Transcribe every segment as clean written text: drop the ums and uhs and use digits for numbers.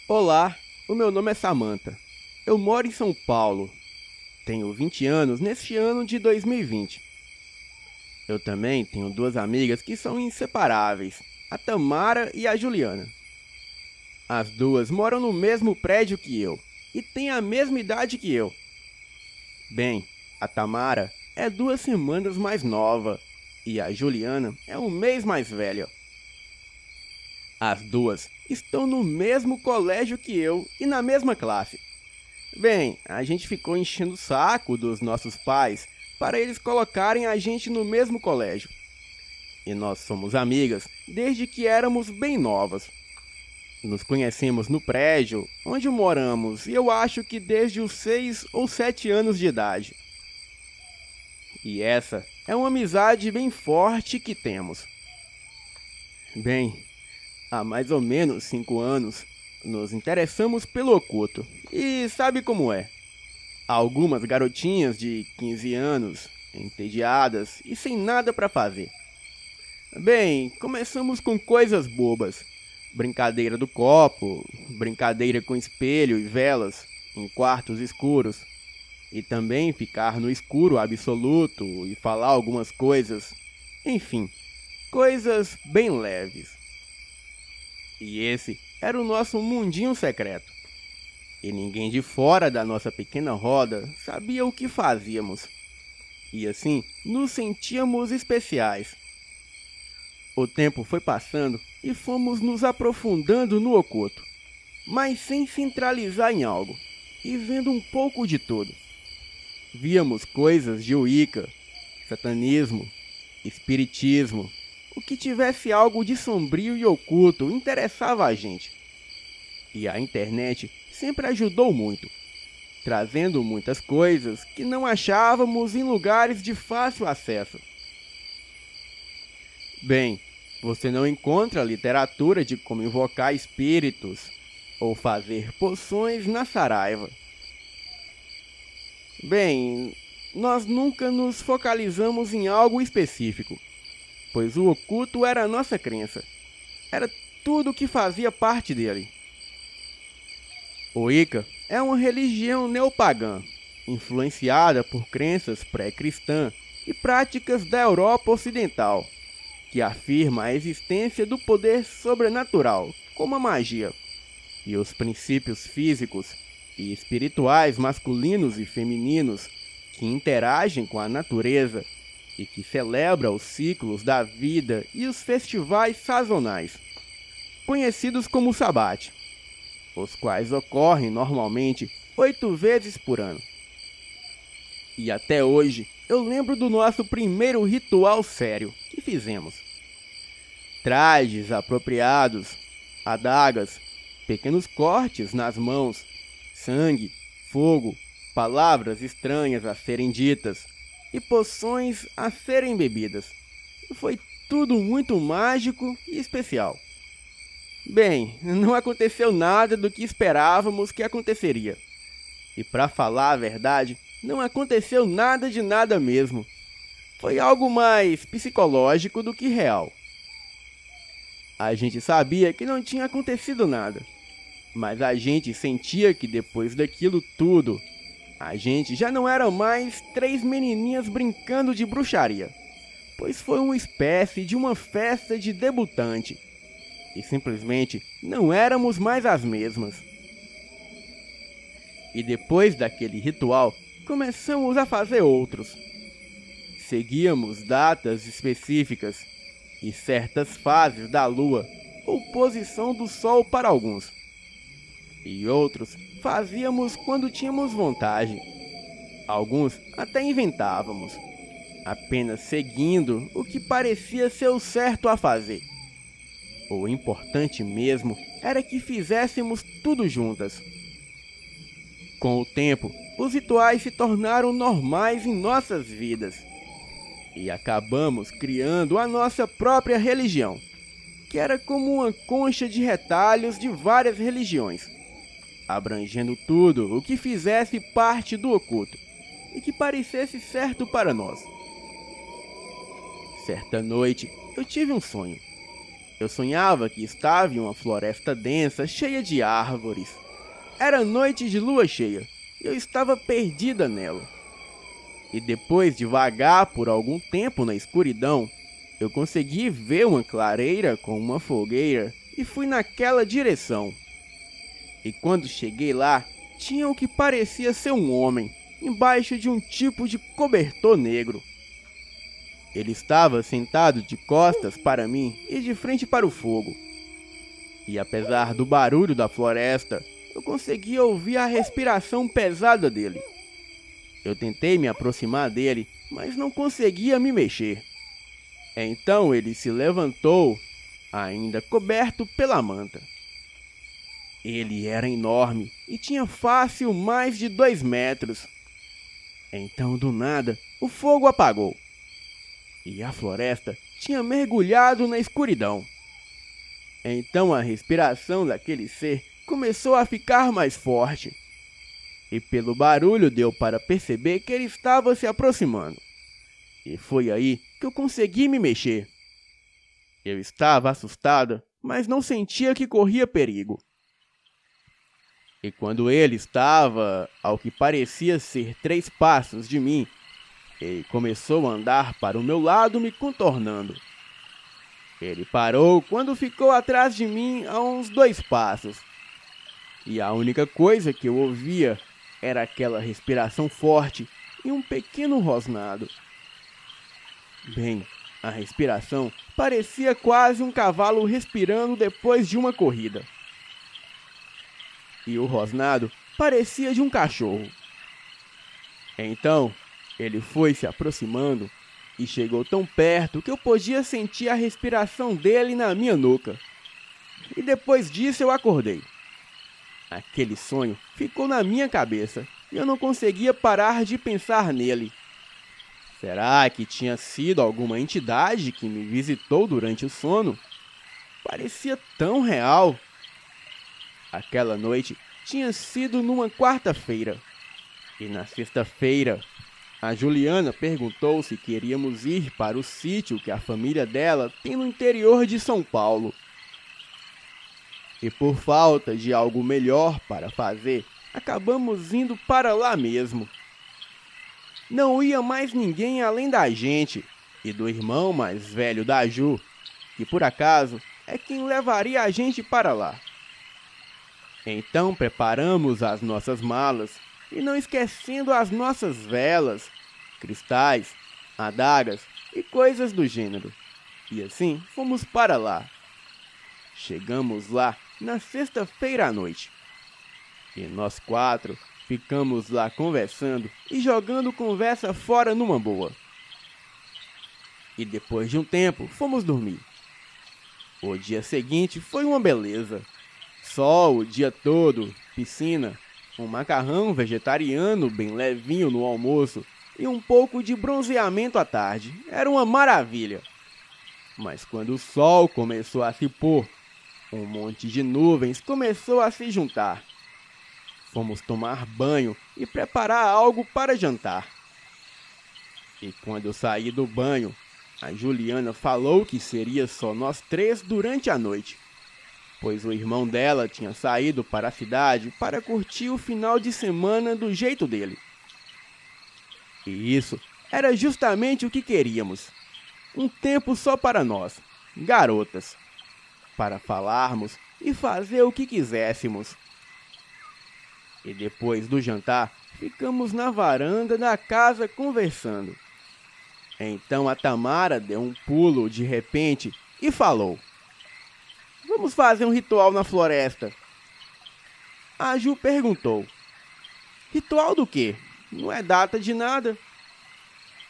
Olá, o meu nome é Samantha. Eu moro em São Paulo. Tenho 20 anos neste ano de 2020. Eu também tenho duas amigas que são inseparáveis, a Tamara e a Juliana. As duas moram no mesmo prédio que eu e têm a mesma idade que eu. Bem, a Tamara é 2 semanas mais nova e a Juliana é um mês mais velha. As duas estão no mesmo colégio que eu e na mesma classe. Bem, a gente ficou enchendo o saco dos nossos pais para eles colocarem a gente no mesmo colégio. E nós somos amigas desde que éramos bem novas. Nos conhecemos no prédio onde moramos e eu acho que desde os 6 ou 7 anos de idade. E essa é uma amizade bem forte que temos. Bem, há mais ou menos 5 anos, nos interessamos pelo oculto. E sabe como é? Algumas garotinhas de 15 anos, entediadas e sem nada para fazer. Bem, começamos com coisas bobas. Brincadeira do copo, brincadeira com espelho e velas, em quartos escuros. E também ficar no escuro absoluto e falar algumas coisas. Enfim, coisas bem leves. E esse era o nosso mundinho secreto. E ninguém de fora da nossa pequena roda sabia o que fazíamos. E assim, nos sentíamos especiais. O tempo foi passando e fomos nos aprofundando no oculto, mas sem centralizar em algo, e vendo um pouco de tudo. Víamos coisas de Wicca, satanismo, espiritismo. O que tivesse algo de sombrio e oculto interessava a gente. E a internet sempre ajudou muito, trazendo muitas coisas que não achávamos em lugares de fácil acesso. Bem, você não encontra literatura de como invocar espíritos ou fazer poções na Saraiva. Bem, nós nunca nos focalizamos em algo específico, pois o oculto era a nossa crença. Era tudo o que fazia parte dele. O Wicca é uma religião neopagã, influenciada por crenças pré-cristãs e práticas da Europa Ocidental, que afirma a existência do poder sobrenatural, como a magia, e os princípios físicos e espirituais masculinos e femininos que interagem com a natureza e que celebra os ciclos da vida e os festivais sazonais, conhecidos como Sabbat, os quais ocorrem normalmente 8 vezes por ano. E até hoje eu lembro do nosso primeiro ritual sério que fizemos. Trajes apropriados, adagas, pequenos cortes nas mãos, sangue, fogo, palavras estranhas a serem ditas e poções a serem bebidas. Foi tudo muito mágico e especial. Bem, não aconteceu nada do que esperávamos que aconteceria. E para falar a verdade, não aconteceu nada de nada mesmo. Foi algo mais psicológico do que real. A gente sabia que não tinha acontecido nada, mas a gente sentia que depois daquilo tudo, a gente já não era mais 3 menininhas brincando de bruxaria, pois foi uma espécie de uma festa de debutante. E simplesmente não éramos mais as mesmas. E depois daquele ritual, começamos a fazer outros. Seguíamos datas específicas e certas fases da lua ou posição do sol para alguns. E outros fazíamos quando tínhamos vontade. Alguns até inventávamos, apenas seguindo o que parecia ser o certo a fazer. O importante mesmo era que fizéssemos tudo juntas. Com o tempo, os rituais se tornaram normais em nossas vidas. E acabamos criando a nossa própria religião, que era como uma concha de retalhos de várias religiões, abrangendo tudo o que fizesse parte do oculto e que parecesse certo para nós. Certa noite, eu tive um sonho. Eu sonhava que estava em uma floresta densa, cheia de árvores. Era noite de lua cheia e eu estava perdida nela. E depois de vagar por algum tempo na escuridão, eu consegui ver uma clareira com uma fogueira e fui naquela direção. E quando cheguei lá, tinha o que parecia ser um homem, embaixo de um tipo de cobertor negro. Ele estava sentado de costas para mim e de frente para o fogo. E apesar do barulho da floresta, eu conseguia ouvir a respiração pesada dele. Eu tentei me aproximar dele, mas não conseguia me mexer. Então ele se levantou, ainda coberto pela manta. Ele era enorme e tinha fácil mais de 2 metros. Então, do nada, o fogo apagou. E a floresta tinha mergulhado na escuridão. Então a respiração daquele ser começou a ficar mais forte. E pelo barulho deu para perceber que ele estava se aproximando. E foi aí que eu consegui me mexer. Eu estava assustada, mas não sentia que corria perigo. E quando ele estava, ao que parecia ser 3 passos de mim, ele começou a andar para o meu lado, me contornando. Ele parou quando ficou atrás de mim a uns 2 passos. E a única coisa que eu ouvia era aquela respiração forte e um pequeno rosnado. Bem, a respiração parecia quase um cavalo respirando depois de uma corrida. E o rosnado parecia de um cachorro. Então, ele foi se aproximando e chegou tão perto que eu podia sentir a respiração dele na minha nuca. E depois disso eu acordei. Aquele sonho ficou na minha cabeça e eu não conseguia parar de pensar nele. Será que tinha sido alguma entidade que me visitou durante o sono? Parecia tão real. Aquela noite tinha sido numa quarta-feira. E na sexta-feira, a Juliana perguntou se queríamos ir para o sítio que a família dela tem no interior de São Paulo. E por falta de algo melhor para fazer, acabamos indo para lá mesmo. Não ia mais ninguém além da gente e do irmão mais velho da Ju, que por acaso é quem levaria a gente para lá. Então preparamos as nossas malas e não esquecendo as nossas velas, cristais, adagas e coisas do gênero. E assim fomos para lá. Chegamos lá na sexta-feira à noite. E nós 4 ficamos lá conversando e jogando conversa fora numa boa. E depois de um tempo, fomos dormir. O dia seguinte foi uma beleza. Sol o dia todo, piscina, um macarrão vegetariano bem levinho no almoço e um pouco de bronzeamento à tarde. Era uma maravilha. Mas quando o sol começou a se pôr, um monte de nuvens começou a se juntar. Fomos tomar banho e preparar algo para jantar. E quando eu saí do banho, a Juliana falou que seria só nós 3 durante a noite, pois o irmão dela tinha saído para a cidade para curtir o final de semana do jeito dele. E isso era justamente o que queríamos. Um tempo só para nós, garotas, para falarmos e fazer o que quiséssemos. E depois do jantar, ficamos na varanda da casa conversando. Então a Tamara deu um pulo de repente e falou: "Vamos fazer um ritual na floresta." A Ju perguntou: "Ritual do quê? Não é data de nada."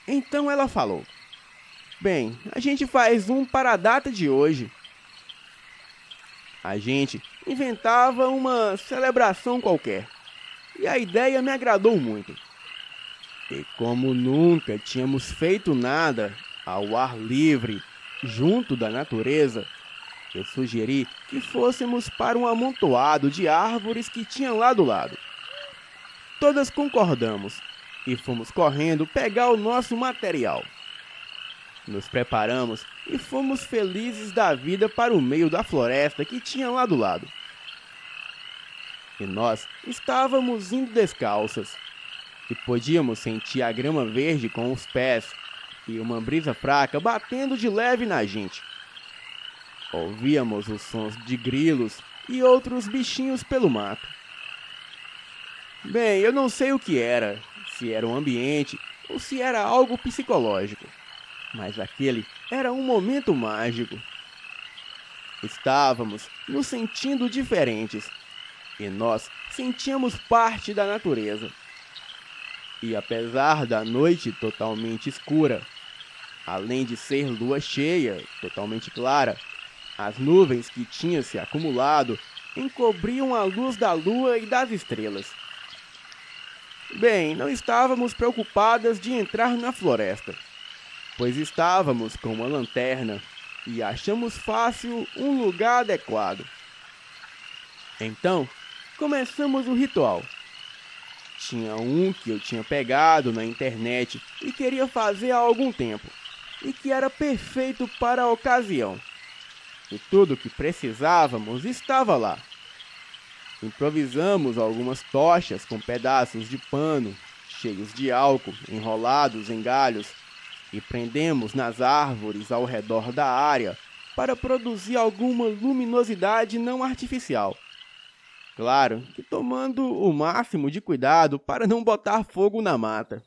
Então ela falou: "Bem, a gente faz um para a data de hoje." A gente inventava uma celebração qualquer. E a ideia me agradou muito. E como nunca tínhamos feito nada ao ar livre, junto da natureza, eu sugeri que fôssemos para um amontoado de árvores que tinha lá do lado. Todas concordamos e fomos correndo pegar o nosso material. Nos preparamos e fomos felizes da vida para o meio da floresta que tinha lá do lado. E nós estávamos indo descalças e podíamos sentir a grama verde com os pés e uma brisa fraca batendo de leve na gente. Ouvíamos os sons de grilos e outros bichinhos pelo mato. Bem, eu não sei o que era, se era um ambiente ou se era algo psicológico, mas aquele era um momento mágico. Estávamos nos sentindo diferentes e nós sentíamos parte da natureza. E apesar da noite totalmente escura, além de ser lua cheia, totalmente clara, as nuvens que tinham se acumulado encobriam a luz da lua e das estrelas. Bem, não estávamos preocupadas de entrar na floresta, pois estávamos com uma lanterna e achamos fácil um lugar adequado. Então, começamos o ritual. Tinha um que eu tinha pegado na internet e queria fazer há algum tempo, e que era perfeito para a ocasião. E tudo o que precisávamos estava lá. Improvisamos algumas tochas com pedaços de pano, cheios de álcool, enrolados em galhos, e prendemos nas árvores ao redor da área para produzir alguma luminosidade não artificial. Claro que tomando o máximo de cuidado para não botar fogo na mata.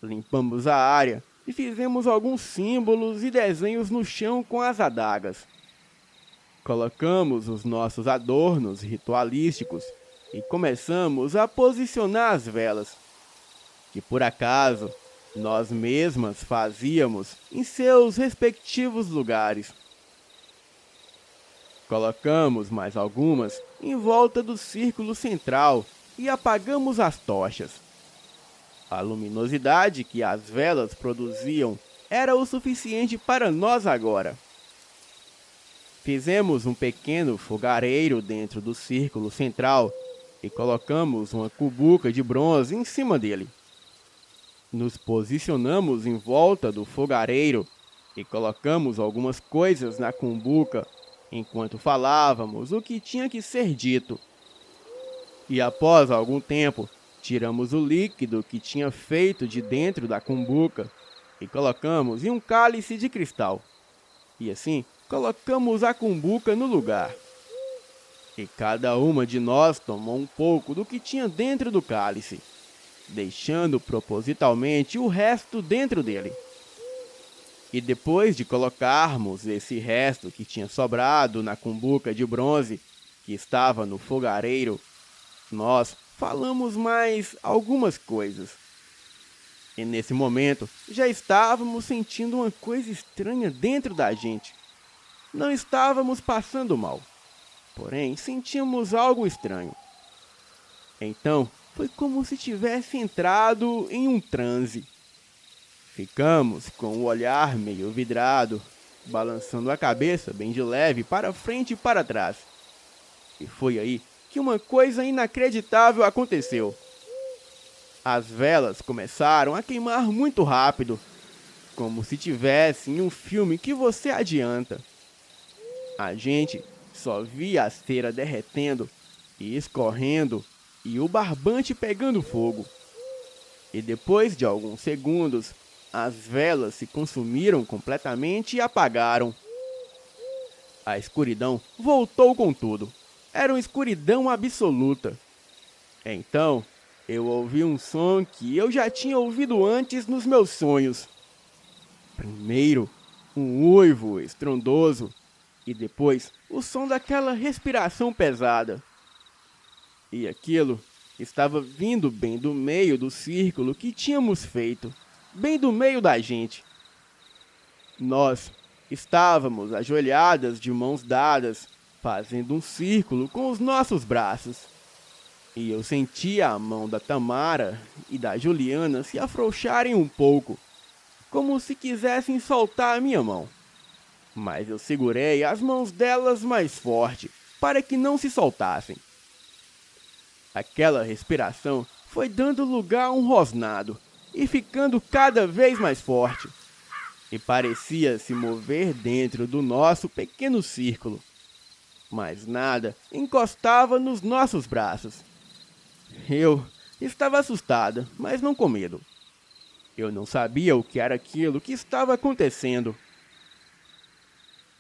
Limpamos a área e fizemos alguns símbolos e desenhos no chão com as adagas. Colocamos os nossos adornos ritualísticos e começamos a posicionar as velas, que por acaso nós mesmas fazíamos em seus respectivos lugares. Colocamos mais algumas em volta do círculo central e apagamos as tochas. A luminosidade que as velas produziam era o suficiente para nós agora. Fizemos um pequeno fogareiro dentro do círculo central e colocamos uma cubuca de bronze em cima dele. Nos posicionamos em volta do fogareiro e colocamos algumas coisas na cumbuca enquanto falávamos o que tinha que ser dito. E após algum tempo, tiramos o líquido que tinha feito de dentro da cumbuca e colocamos em um cálice de cristal. E assim, colocamos a cumbuca no lugar. E cada uma de nós tomou um pouco do que tinha dentro do cálice, deixando propositalmente o resto dentro dele. E depois de colocarmos esse resto que tinha sobrado na cumbuca de bronze que estava no fogareiro, nós falamos mais algumas coisas. E nesse momento já estávamos sentindo uma coisa estranha dentro da gente. Não estávamos passando mal, porém sentíamos algo estranho. Então foi como se tivesse entrado em um transe. Ficamos com o olhar meio vidrado, balançando a cabeça bem de leve para frente e para trás. E foi aí que uma coisa inacreditável aconteceu. As velas começaram a queimar muito rápido, como se tivesse em um filme que você adianta. A gente só via a cera derretendo e escorrendo e o barbante pegando fogo. E depois de alguns segundos, as velas se consumiram completamente e apagaram. A escuridão voltou com tudo. Era uma escuridão absoluta. Então, eu ouvi um som que eu já tinha ouvido antes nos meus sonhos. Primeiro, um uivo estrondoso e depois o som daquela respiração pesada. E aquilo estava vindo bem do meio do círculo que tínhamos feito, bem do meio da gente. Nós estávamos ajoelhadas de mãos dadas, fazendo um círculo com os nossos braços. E eu sentia a mão da Tamara e da Juliana se afrouxarem um pouco, como se quisessem soltar a minha mão. Mas eu segurei as mãos delas mais forte, para que não se soltassem. Aquela respiração foi dando lugar a um rosnado, e ficando cada vez mais forte. e parecia se mover dentro do nosso pequeno círculo, mas nada encostava nos nossos braços. Eu estava assustada, mas não com medo. Eu não sabia o que era aquilo que estava acontecendo.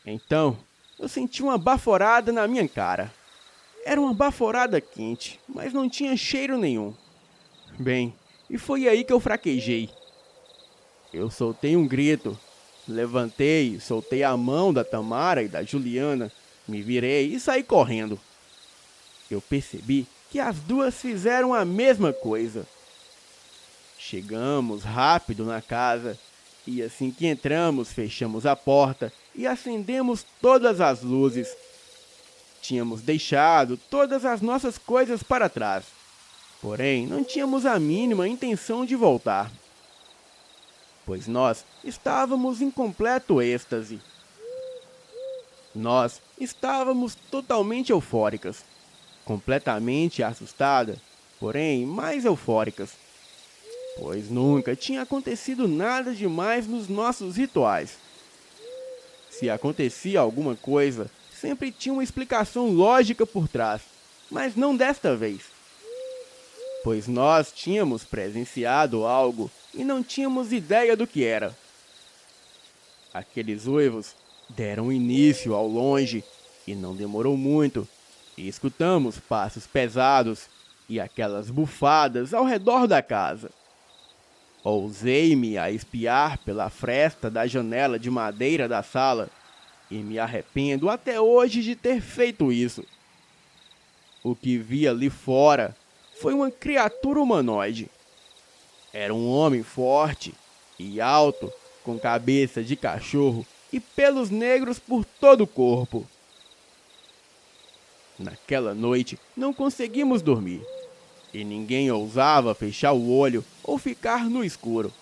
Então, eu senti uma baforada na minha cara. Era uma baforada quente, mas não tinha cheiro nenhum. Bem, e foi aí que eu fraquejei. Eu soltei um grito, levantei, soltei a mão da Tamara e da Juliana, me virei e saí correndo. Eu percebi que as duas fizeram a mesma coisa. Chegamos rápido na casa e assim que entramos, fechamos a porta e acendemos todas as luzes. Tínhamos deixado todas as nossas coisas para trás, porém não tínhamos a mínima intenção de voltar, pois nós estávamos em completo êxtase. Nós estávamos totalmente eufóricas, completamente assustadas, porém mais eufóricas, pois nunca tinha acontecido nada demais nos nossos rituais. Se acontecia alguma coisa, sempre tinha uma explicação lógica por trás, mas não desta vez, pois nós tínhamos presenciado algo e não tínhamos ideia do que era. Aqueles uivos deram início ao longe e não demorou muito, e escutamos passos pesados e aquelas bufadas ao redor da casa. Ousei-me a espiar pela fresta da janela de madeira da sala e me arrependo até hoje de ter feito isso. O que vi ali fora foi uma criatura humanoide. Era um homem forte e alto, com cabeça de cachorro e pelos negros por todo o corpo. Naquela noite não conseguimos dormir, e ninguém ousava fechar o olho ou ficar no escuro.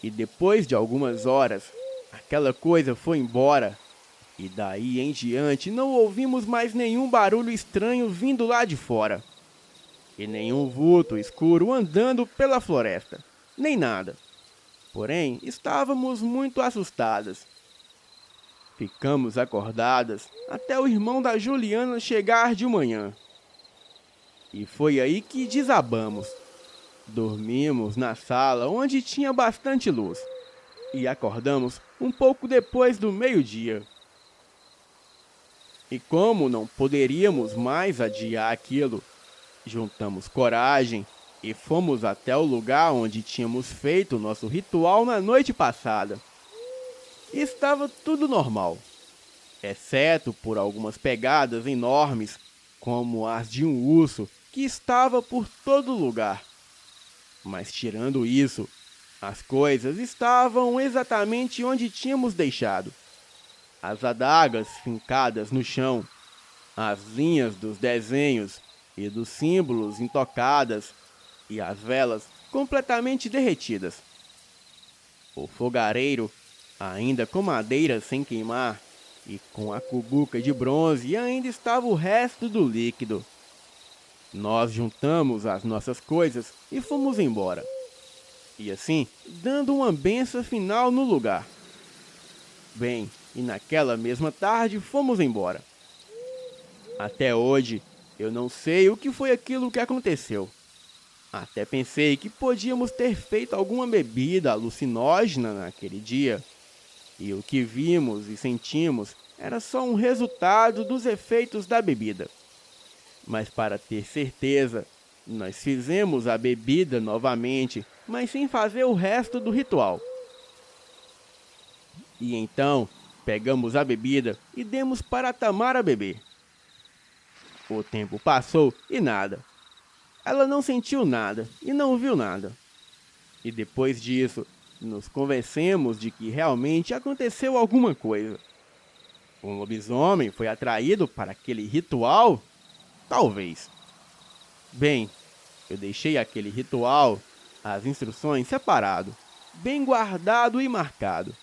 E depois de algumas horas, aquela coisa foi embora, e daí em diante não ouvimos mais nenhum barulho estranho vindo lá de fora, e nenhum vulto escuro andando pela floresta, nem nada. Porém, estávamos muito assustadas. Ficamos acordadas até o irmão da Juliana chegar de manhã. E foi aí que desabamos. Dormimos na sala onde tinha bastante luz e acordamos um pouco depois do meio-dia. E como não poderíamos mais adiar aquilo, juntamos coragem e fomos até o lugar onde tínhamos feito nosso ritual na noite passada. E estava tudo normal, exceto por algumas pegadas enormes, como as de um urso que estava por todo lugar. Mas tirando isso, as coisas estavam exatamente onde tínhamos deixado. As adagas fincadas no chão, as linhas dos desenhos e dos símbolos intocadas e as velas completamente derretidas. O fogareiro, ainda com madeira sem queimar e com a cubuca de bronze, ainda estava o resto do líquido. Nós juntamos as nossas coisas e fomos embora. E assim, dando uma benção final no lugar. Bem, e naquela mesma tarde fomos embora. Até hoje, eu não sei o que foi aquilo que aconteceu. Até pensei que podíamos ter feito alguma bebida alucinógena naquele dia. E o que vimos e sentimos era só um resultado dos efeitos da bebida. Mas para ter certeza, nós fizemos a bebida novamente, mas sem fazer o resto do ritual. E então, pegamos a bebida e demos para a Tamara beber. O tempo passou e nada. Ela não sentiu nada e não viu nada. E depois disso, nos convencemos de que realmente aconteceu alguma coisa. Um lobisomem foi atraído para aquele ritual? Talvez. Bem, eu deixei aquele ritual, as instruções separado, bem guardado e marcado,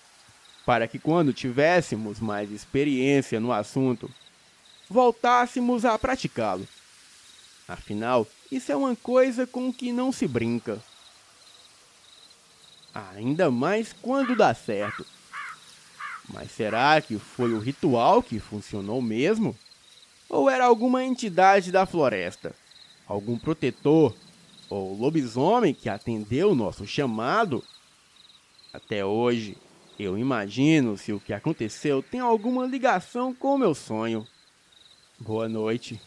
para que quando tivéssemos mais experiência no assunto, voltássemos a praticá-lo. Afinal, isso é uma coisa com que não se brinca. ainda mais quando dá certo. Mas será que foi o ritual que funcionou mesmo? Ou era alguma entidade da floresta? Algum protetor? Ou lobisomem que atendeu o nosso chamado? Até hoje, eu imagino se o que aconteceu tem alguma ligação com o meu sonho. Boa noite.